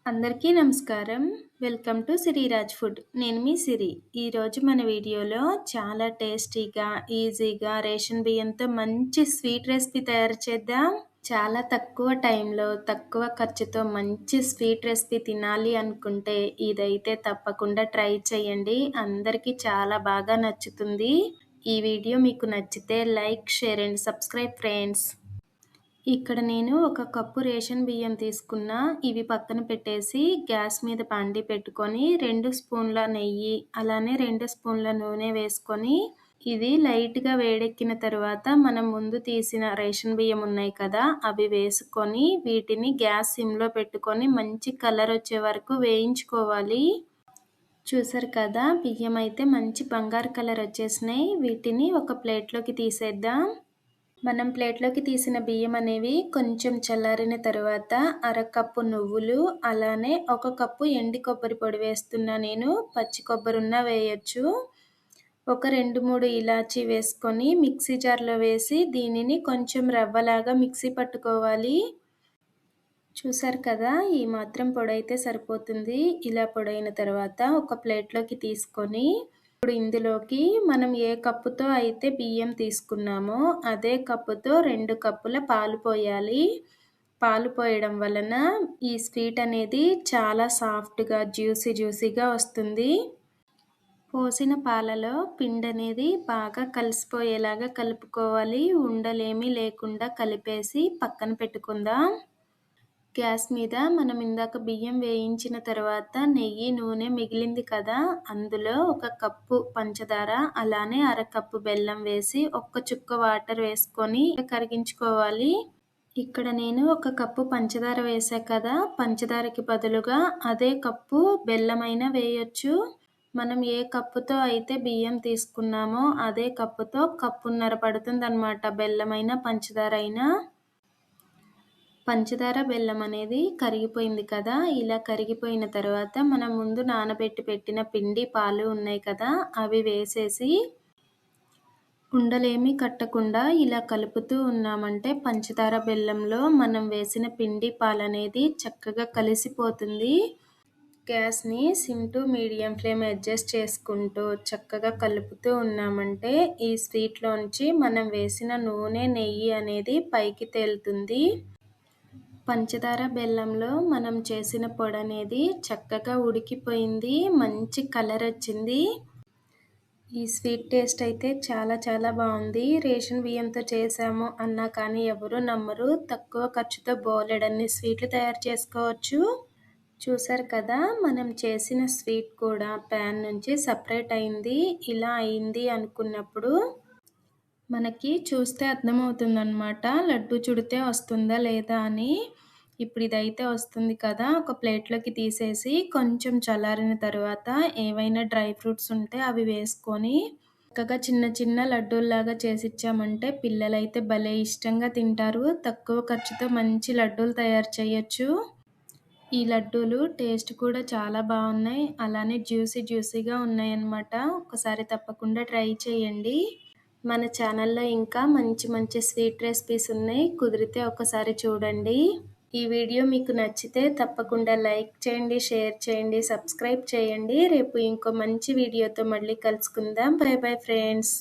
అందరికీ నమస్కారం. Welcome to Siriraj food. నేను మీ సిరి. ఈరోజు మన వీడియోలో చాలా టేస్టీగా, ఈజీగా రేషన్ బియ్యంతో మంచి స్వీట్ రెసిపీ తయారు చేద్దాం. చాలా తక్కువ టైంలో, తక్కువ ఖర్చుతో మంచి స్వీట్ రెసిపీ తినాలి అనుకుంటే ఇదైతే తప్పకుండా ట్రై చేయండి. అందరికీ చాలా బాగా నచ్చుతుంది. ఈ వీడియో మీకు నచ్చితే like, share and subscribe friends. ఇక్కడ నేను ఒక కప్పు రేషన్ బియ్యం తీసుకున్నా. ఇవి పక్కన పెట్టేసి గ్యాస్ మీద బాండీ పెట్టుకొని 2 స్పూన్ల నెయ్యి అలానే 2 స్పూన్ల నూనె వేసుకొని ఇది లైట్గా వేడెక్కిన తర్వాత మనం ముందు తీసిన రేషన్ బియ్యం ఉన్నాయి కదా, అవి వేసుకొని వీటిని గ్యాస్ సిమ్లో పెట్టుకొని మంచి కలర్ వచ్చే వరకు వేయించుకోవాలి. చూసారు కదా, బియ్యం అయితే మంచి బంగారు కలర్ వచ్చేసినాయి. వీటిని ఒక ప్లేట్లోకి తీసేద్దాం. మనం ప్లేట్లోకి తీసిన బియ్యం అనేవి కొంచెం చల్లారిన తర్వాత అరకప్పు నువ్వులు అలానే 1 కప్పు ఎండి కొబ్బరి పొడి వేస్తున్నా. నేను పచ్చి కొబ్బరి ఉన్నా వేయచ్చు. ఒక 2-3 ఇలాచీ వేసుకొని మిక్సీ జార్లో వేసి దీనిని కొంచెం రవ్వలాగా మిక్సీ పట్టుకోవాలి. చూసారు కదా, ఈ మాత్రం పొడి అయితే సరిపోతుంది. ఇలా పొడైన తర్వాత ఒక ప్లేట్లోకి తీసుకొని ఇప్పుడు ఇందులోకి మనం ఏ కప్పుతో అయితే బియ్యం తీసుకున్నామో అదే కప్పుతో 2 కప్పుల పాలు పోయాలి. పాలు పోయడం వలన ఈ స్వీట్ అనేది చాలా సాఫ్ట్గా జ్యూసీగా వస్తుంది. పోసిన పాలలో పిండి అనేది బాగా కలిసిపోయేలాగా కలుపుకోవాలి. ఉండలేమీ లేకుండా కలిపేసి పక్కన పెట్టుకుందాం. గ్యాస్ మీద మనం ఇందాక బియ్యం వేయించిన తర్వాత నెయ్యి, నూనె మిగిలింది కదా, అందులో 1 కప్పు పంచదార అలానే అరకప్పు బెల్లం వేసి 1 చుక్క వాటర్ వేసుకొని కరిగించుకోవాలి. ఇక్కడ నేను 1 కప్పు పంచదార వేసా కదా, పంచదారకి బదులుగా అదే కప్పు బెల్లమైనా వేయొచ్చు. మనం ఏ కప్పుతో అయితే బియ్యం తీసుకున్నామో అదే కప్పుతో కప్పున్నర పడుతుందన్నమాట, బెల్లమైనా పంచదార అయినా. పంచదార బెల్లం అనేది కరిగిపోయింది కదా, ఇలా కరిగిపోయిన తర్వాత మనం ముందు నానబెట్టి పెట్టిన పిండి పాలు ఉన్నాయి కదా, అవి వేసేసి ఉండలేమీ కట్టకుండా ఇలా కలుపుతూ ఉన్నామంటే పంచదార బెల్లంలో మనం వేసిన పిండి పాలు అనేది చక్కగా కలిసిపోతుంది. గ్యాస్ని sim to medium flame adjust చేసుకుంటూ చక్కగా కలుపుతూ ఉన్నామంటే ఈ స్వీట్లోంచి మనం వేసిన నూనె, నెయ్యి అనేది పైకి తేలుతుంది. పంచదార బెల్లంలో మనం చేసిన పొడి అనేది చక్కగా ఉడికిపోయింది, మంచి కలర్ వచ్చింది. ఈ స్వీట్ టేస్ట్ అయితే చాలా బాగుంది. రేషన్ బియ్యంతో చేసాము అన్నా కానీ ఎవరు నమ్మరు. తక్కువ ఖర్చుతో బోలెడన్ని స్వీట్లు తయారు చేసుకోవచ్చు. చూసారు కదా, మనం చేసిన స్వీట్ కూడా ప్యాన్ నుంచి సపరేట్ అయింది. ఇలా అయింది అనుకున్నప్పుడు మనకి చూస్తే అర్థమవుతుందన్నమాట, లడ్డు చుడితే వస్తుందా లేదా అని. ఇప్పుడు ఇదైతే వస్తుంది కదా, ఒక ప్లేట్లోకి తీసేసి కొంచెం చల్లారిన తర్వాత ఏవైనా డ్రై ఫ్రూట్స్ ఉంటే అవి వేసుకొని చక్కగా చిన్న లడ్డూల్లాగా చేసిచ్చామంటే పిల్లలైతే భలే ఇష్టంగా తింటారు. తక్కువ ఖర్చుతో మంచి లడ్డూలు తయారు చేయొచ్చు. ఈ లడ్డూలు టేస్ట్ కూడా చాలా బాగున్నాయి, అలానే జ్యూసీగా ఉన్నాయన్నమాట. ఒకసారి తప్పకుండా ట్రై చేయండి. మన ఛానల్లో ఇంకా మంచి స్వీట్ రెసిపీస్ ఉన్నాయి, కుదిరితే ఒకసారి చూడండి. ఈ వీడియో మీకు నచ్చితే తప్పకుండా లైక్ చేయండి, షేర్ చేయండి, సబ్స్క్రైబ్ చేయండి. రేపు ఇంకో మంచి వీడియోతో మళ్ళీ కలుసుకుందాం. Bye friends.